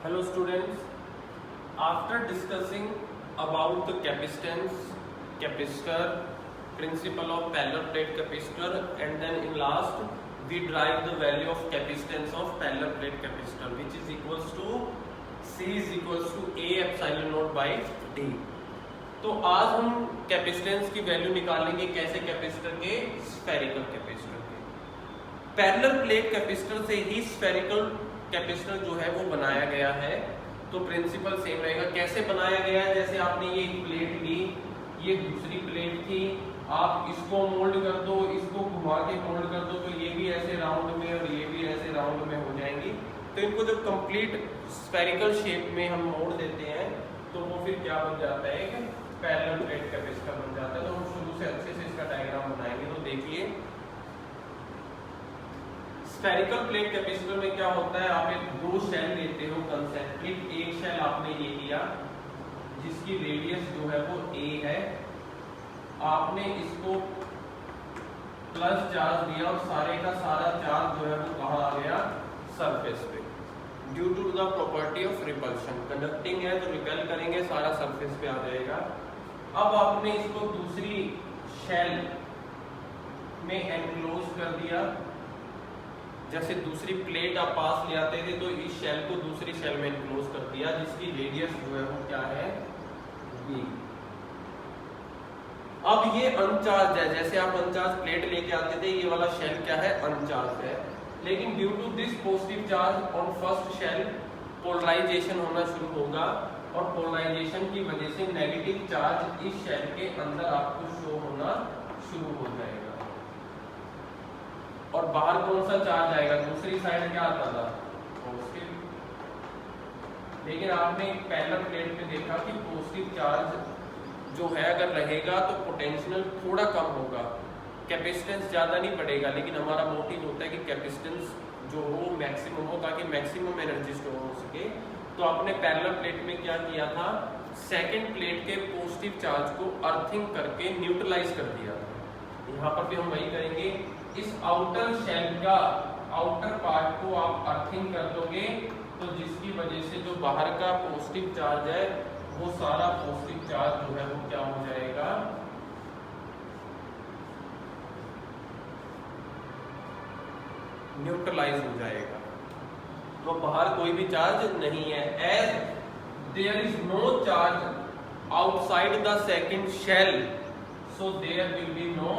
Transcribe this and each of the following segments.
Hello students, after discussing about the capacitance, capacitor, principle of parallel plate capacitor, and then in last we derive the value of capacitance of parallel plate capacitor, which is equals to C is equals to A epsilon naught by D। तो आज हम capacitance की value निकालेंगे कैसे, capacitor के spherical capacitor के। Parallel plate capacitor से ही spherical capacitor जो है वो बनाया गया है। तो प्रिंसिपल सेम रहेगा। कैसे बनाया गया है, जैसे आपने ये एक प्लेट ली, ये दूसरी प्लेट थी, आप इसको मोल्ड कर दो, इसको घुमा के मोल्ड कर दो, तो ये भी ऐसे राउंड में और ये भी ऐसे राउंड में हो जाएंगी। तो इनको जब कंप्लीट स्फेरिकल शेप में हम मोड़ देते हैं तो वो फिर क्या बन जाता है, एक पैरेलल प्लेट कैपेसिटर बन जाता है। तो हम शुरू से अच्छे से इसका डायग्राम बनाएंगे। तो देखिए स्फेरिकल प्लेट कैपेसिटर में क्या होता है, आप एक दो शेल लेते हो कंसेंट्रिक। एक शेल आपने ये लिया जिसकी रेडियस जो है वो a है, आपने इसको प्लस चार्ज दिया और सारे का सारा चार्ज जो है वो कहाँ आ गया, सरफेस पे। Due to the property of repulsion, conducting है तो रिपेल करेंगे, सारा सरफेस पे आ जाएगा। अब आपने इसको दूसरी शेल में एनक्लोज कर दिया। जैसे दूसरी प्लेट आप पास ले आते थे तो इस शेल को दूसरी शेल में एनक्लोज कर दिया जिसकी रेडियस जो है वो क्या है, b। अब ये अनचार्ज है, जैसे आप अनचार्ज प्लेट लेके आते थे, ये वाला शेल क्या है, अनचार्ज है। लेकिन due to this positive charge on first shell polarization होना शुरू होगा और पोलराइजेशन की वजह से नेगेटिव चार्ज इस शेल के अंदर आपको शो होना शुरू हो जाएगा। और बाहर कौन सा चार्ज आएगा, दूसरी साइड क्या आता था, पॉजिटिव। लेकिन आपने पैरेलल प्लेट में देखा कि पॉजिटिव चार्ज जो है अगर रहेगा तो पोटेंशियल थोड़ा कम होगा, कैपेसिटेंस ज़्यादा नहीं बढ़ेगा। लेकिन हमारा मोटिव होता है कि कैपेसिटेंस जो हो मैक्सिमम हो ताकि मैक्सिमम एनर्जी स्टोर हो सके। तो आपने पैरेलल प्लेट में क्या किया था, सेकंड प्लेट के पॉजिटिव चार्ज को अर्थिंग करके न्यूट्रलाइज कर दिया था। यहाँ पर भी हम वही करेंगे। इस आउटर शेल का आउटर पार्ट को आप अर्थिंग कर दोगे तो जिसकी वजह से जो बाहर का पॉजिटिव चार्ज है वो सारा पॉजिटिव चार्ज जो है वो क्या हो जाएगा, न्यूट्रलाइज हो जाएगा। तो बाहर कोई भी चार्ज नहीं है। As there is no charge outside the second shell so there will be no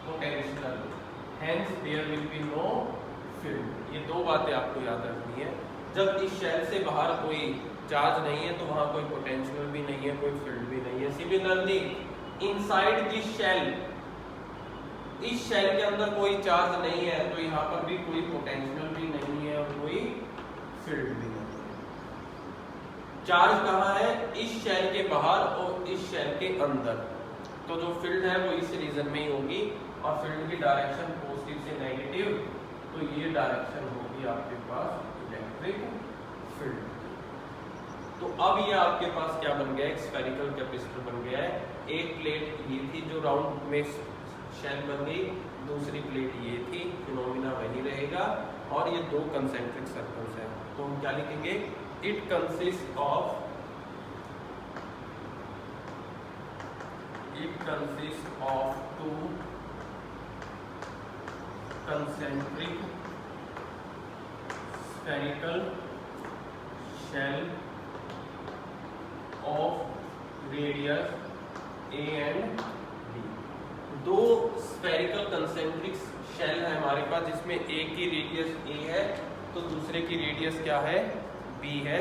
potential, hence there will be no field. ये दो बातें आपको याद रखनी है। जब इस शेल से बाहर कोई चार्ज नहीं है तो वहां कोई पोटेंशियल भी नहीं है, कोई फील्ड भी नहीं है। सिमिलरली इनसाइड दिस शेल, इस शेल के अंदर कोई चार्ज नहीं है तो यहाँ पर भी कोई पोटेंशियल भी नहीं है और कोई फील्ड भी नहीं है। चार्ज कहाँ है, इस शेल के बाहर और इस शेल के अंदर। तो जो फील्ड है वो इस रीजन में ही होगी और फील्ड की डायरेक्शन पॉजिटिव से नेगेटिव, तो ये डायरेक्शन होगी आपके पास इलेक्ट्रिक फील्ड। तो अब ये आपके पास क्या बन गया, एक स्फेरिकल कैपेसिटर बन गया है। एक प्लेट ये थी जो राउंड में शेल बन गई, दूसरी प्लेट ये थी, फिनोमिना वही रहेगा और ये दो कंसेंट्रिक सर्कल्स हैं। तो हम क्या लिखेंगे, it consist of two concentric spherical shell of radius a and b। दो स्फेरिकल कंसेंट्रिक शेल है हमारे पास जिसमें एक की रेडियस a है तो दूसरे की रेडियस क्या है, b है।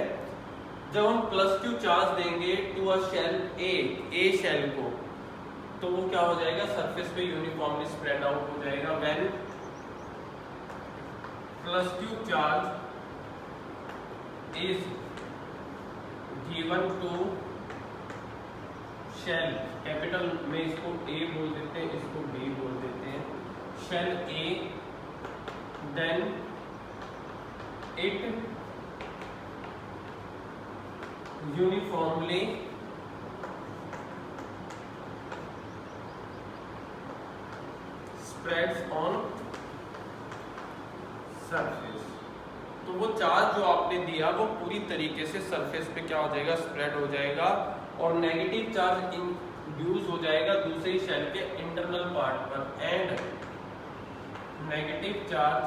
जब हम +q चार्ज देंगे to a shell a shell को, तो वो क्या हो जाएगा, सरफेस पे यूनिफॉर्मली स्प्रेड आउट हो जाएगा। When +q charge is given to shell, capital में इसको A बोल देते हैं, इसको B बोल देते हैं, shell A, then it uniformly spreads on surface. तो वो चार्ज जो आपने दिया वो पूरी तरीके से सरफेस पे क्या हो जाएगा, स्प्रेड हो जाएगा, और नेगेटिव चार्ज इंड्यूस हो जाएगा दूसरी शेल के इंटरनल पार्ट पर, and negative charge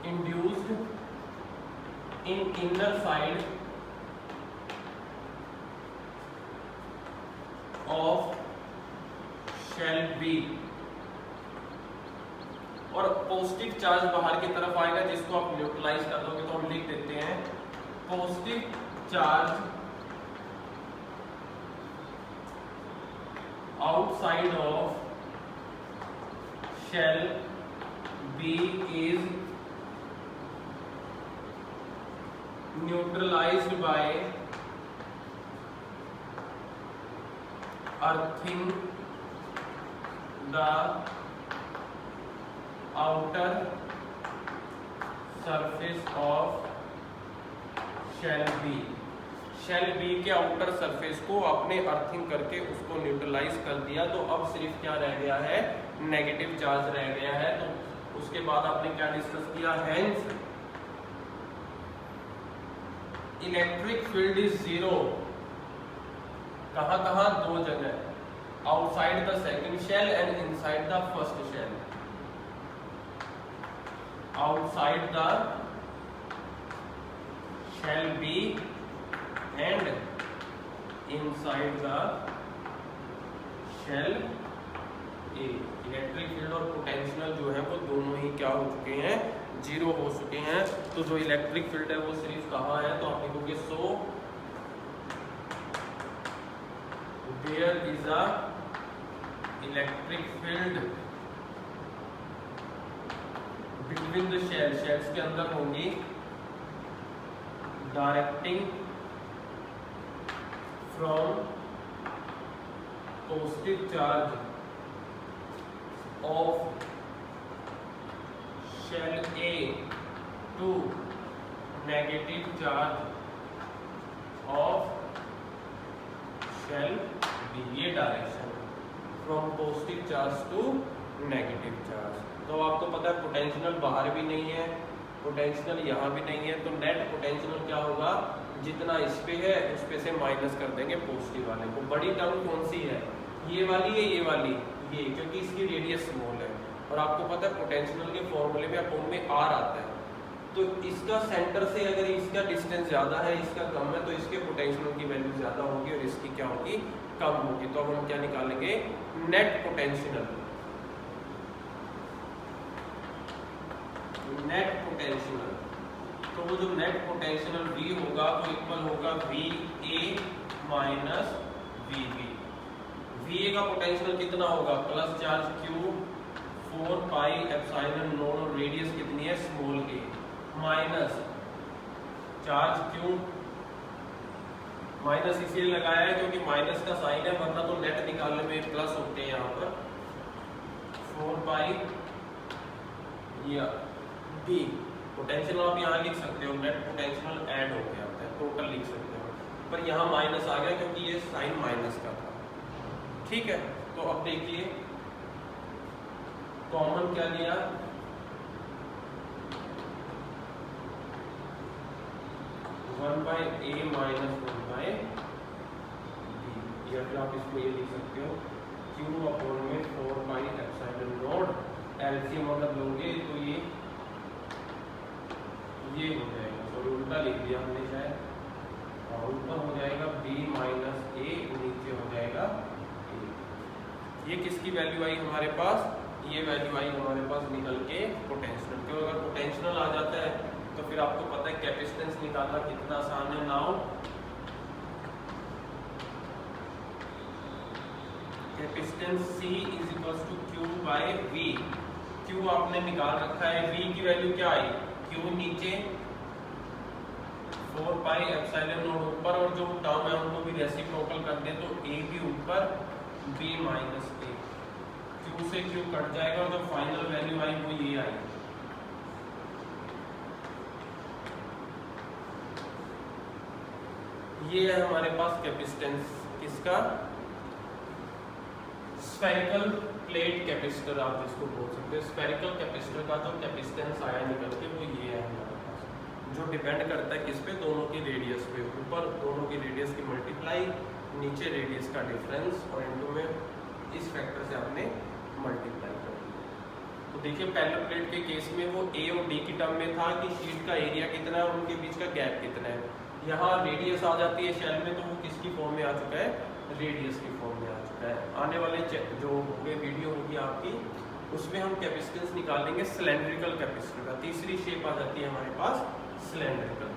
induced in inner side of shell B, और पॉजिटिव चार्ज बाहर की तरफ आएगा जिसको आप न्यूट्रलाइज कर दोगे, तो हम लिख देते हैं positive charge outside of shell B is neutralized by earthing the outer surface of shell B। Shell B के आउटर सरफेस को आपने अर्थिंग करके उसको न्यूट्रलाइज कर दिया, तो अब सिर्फ क्या रह गया है, नेगेटिव चार्ज रह गया है। तो उसके बाद आपने क्या डिस्कस किया, hence electric field is zero, कहां कहां, दो जगह, outside the second shell and inside the first shell, outside the shell B and inside the shell A. Electric field और पोटेंशियल जो है वो दोनों ही क्या हो चुके हैं, जीरो हो चुके हैं। तो जो इलेक्ट्रिक फील्ड है वो सिर्फ कहाँ है, तो आप लिखोगे so there is a electric field between the shell, shells के अंदर होंगी, directing from positive charge of shell A to negative charge of shell B, ये direction from positive charge to negative charge। तो आपको पता है पोटेंशियल बाहर भी नहीं है, पोटेंशियल यहाँ भी नहीं है, तो नेट पोटेंशियल क्या होगा, जितना इस पे है उस पे से माइनस कर देंगे पॉजिटिव वाले को। बड़ी टर्म कौन सी है, ये वाली है, ये वाली, ये, क्योंकि इसकी रेडियस स्मॉल है। और आपको पता है पोटेंशियल के फॉर्मूले में अपोन में आर आता है, तो इसका सेंटर से अगर इसका डिस्टेंस ज़्यादा है, इसका कम है, तो इसके पोटेंशियल की वैल्यू ज़्यादा होगी और इसकी क्या होगी, कम होगी। तो अब हम क्या निकालेंगे, नेट पोटेंशियल, नेट पोटेंशियल। तो वो जो नेट पोटेंशियल V होगा वो इक्वल होगा VA माइनस VB। VA का पोटेंशियल कितना होगा, plus charge Q 4 pi epsilon not, और रेडियस कितनी है, small a, minus charge Q, minus इसलिए लगाया है क्योंकि माइनस का साइन है, वरना तो नेट निकालने में प्लस होते हैं यहाँ पर, 4 पाई या B। पोटेंशियल आप यहाँ लिख सकते हो, नेट पोटेंशियल ऐड हो गया होता है, टोटल लिख सकते हो, पर यहाँ माइनस आ गया क्योंकि ये साइन माइनस का था। ठीक है, तो अब देखिए कॉमन क्या लिया, one by A minus one by B, या फिर आप इसको ये लिख सकते हो क्यू अपॉन में 4 पाई एप्सिलॉन नॉट, एलसीएम अगर लोगे तो ये हो जाएगा, तो उल्टा लिख दिया हमने शायद, और ऊपर हो जाएगा b माइनस ए, नीचे हो जाएगा a। ये किसकी वैल्यू आई हमारे पास, ये वैल्यू आई हमारे पास निकल के पोटेंशियल। क्यों, अगर पोटेंशियल आ जाता है तो फिर आपको पता है कैपेसिटेंस निकालना कितना आसान है। Now capacitance C is equal to Q by V। Q आपने निकाल रखा है, V की वैल्यू क्या आई, Q नीचे, 4 पाई एप्सिलॉन नॉट ऊपर, और जो टर्म है उनको भी रेसिप्रोकल कर दें तो A भी ऊपर, B माइनस A, Q से Q कट जाएगा और जो फाइनल वैल्यू आई वो ये आई। ये है हमारे पास कैपेसिटेंस किसका, स्फेरिकल प्लेट कैपेसिटर आप जिसको बोल सकते हैं, स्फेरिकल कैपेसिटर का जो कैपेसिटेंस आया निकल के वो ये है डिपेंड करता है किस पे, दोनों की रेडियस पे। ऊपर दोनों की रेडियस की मल्टीप्लाई, नीचे रेडियस का डिफरेंस, और इनटू में इस फैक्टर से आपने मल्टीप्लाई कर दिया। तो देखिए पहले प्लेट के केस में वो ए और डी की टर्म में था कि शीट का एरिया कितना है और उनके बीच का गैप कितना है। यहाँ रेडियस आ जाती है शेल में, तो वो किसकी फॉर्म में आ चुका है, रेडियस की फॉर्म में आ चुका है। आने वाले जो होंगे वीडियो होगी आपकी, उसमें हम कैपेसिटेंस निकालेंगे सिलेंड्रिकल कैपेसिटर का। तीसरी शेप आ जाती है हमारे पास सिलेंड्रिकल।